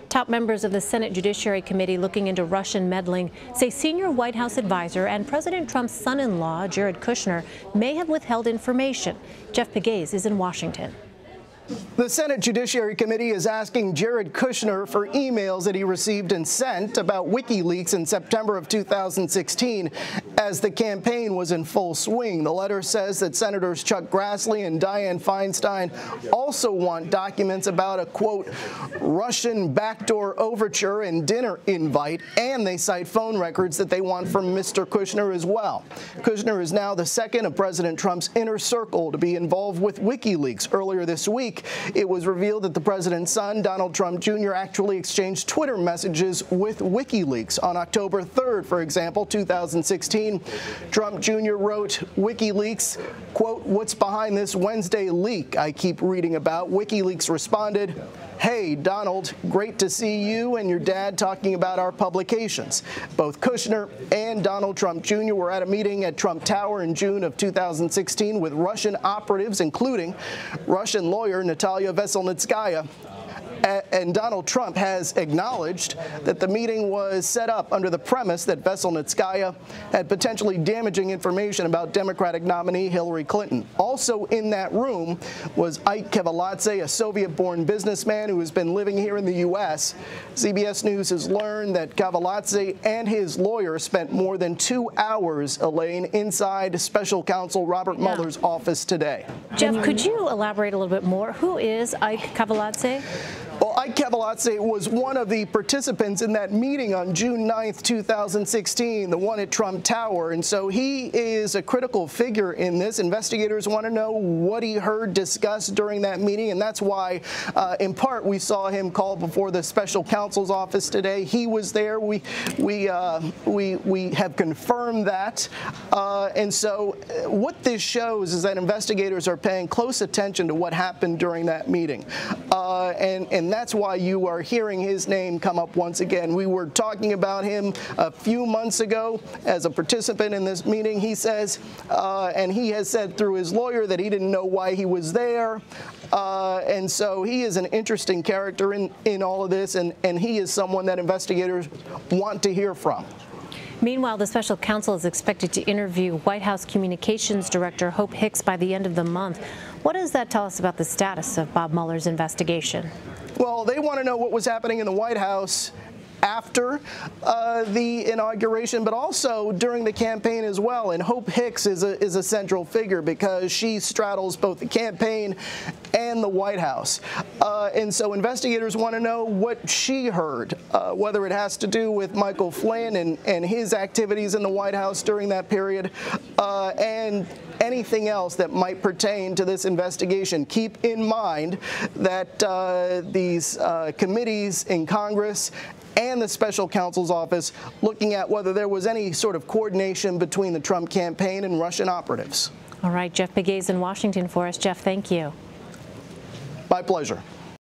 Top members of the Senate Judiciary Committee looking into Russian meddling say senior White House advisor and President Trump's son-in-law, Jared Kushner, may have withheld information. Jeff Pegues is in Washington. The Senate Judiciary Committee is asking Jared Kushner for emails that he received and sent about WikiLeaks in September of 2016 as the campaign was in full swing. The letter says that Senators Chuck Grassley and Dianne Feinstein also want documents about a, quote, Russian backdoor overture and dinner invite, and they cite phone records that they want from Mr. Kushner as well. Kushner is now the second of President Trump's inner circle to be involved with WikiLeaks. Earlier this week, it was revealed that the president's son, Donald Trump Jr., actually exchanged Twitter messages with WikiLeaks. On October 3rd, for example, 2016, Trump Jr. wrote WikiLeaks, quote, "What's behind this Wednesday leak I keep reading about?" WikiLeaks responded, "Hey, Donald, great to see you and your dad talking about our publications." Both Kushner and Donald Trump Jr. were at a meeting at Trump Tower in June of 2016 with Russian operatives, including Russian lawyer Natalia Veselnitskaya. And Donald Trump has acknowledged that the meeting was set up under the premise that Veselnitskaya had potentially damaging information about Democratic nominee Hillary Clinton. Also in that room was Ike Keveladze, a Soviet-born businessman who has been living here in the U.S. CBS News has learned that Keveladze and his lawyer spent more than 2 hours, Elaine, inside Special Counsel Robert Mueller's office today. Jeff, could you elaborate a little bit more? Who is Ike Keveladze? Well, Ike Keveladze was one of the participants in that meeting on June 9th, 2016, the one at Trump Tower. And so he is a critical figure in this. Investigators want to know what he heard discussed during that meeting. And that's why, in part, we saw him called before the special counsel's office today. He was there. We have confirmed that. And so what this shows is that investigators are paying close attention to what happened during that meeting. And that's why you are hearing his name come up once again. We were talking about him a few months ago as a participant in this meeting. He says, and he has said through his lawyer that he didn't know why he was there. And so he is an interesting character in all of this, and he is someone that investigators want to hear from. Meanwhile, the special counsel is expected to interview White House Communications Director Hope Hicks by the end of the month. What does that tell us about the status of Bob Mueller's investigation? Well, they want to know what was happening in the White House after the inauguration, but also during the campaign as well. And Hope Hicks is a central figure because she straddles both the campaign and the White House. And so investigators want to know what she heard, whether it has to do with Michael Flynn and his activities in the White House during that period, and anything else that might pertain to this investigation. Keep in mind that these committees in Congress and the special counsel's office looking at whether there was any sort of coordination between the Trump campaign and Russian operatives. All right, Jeff Pegues in Washington for us. Jeff, thank you. My pleasure.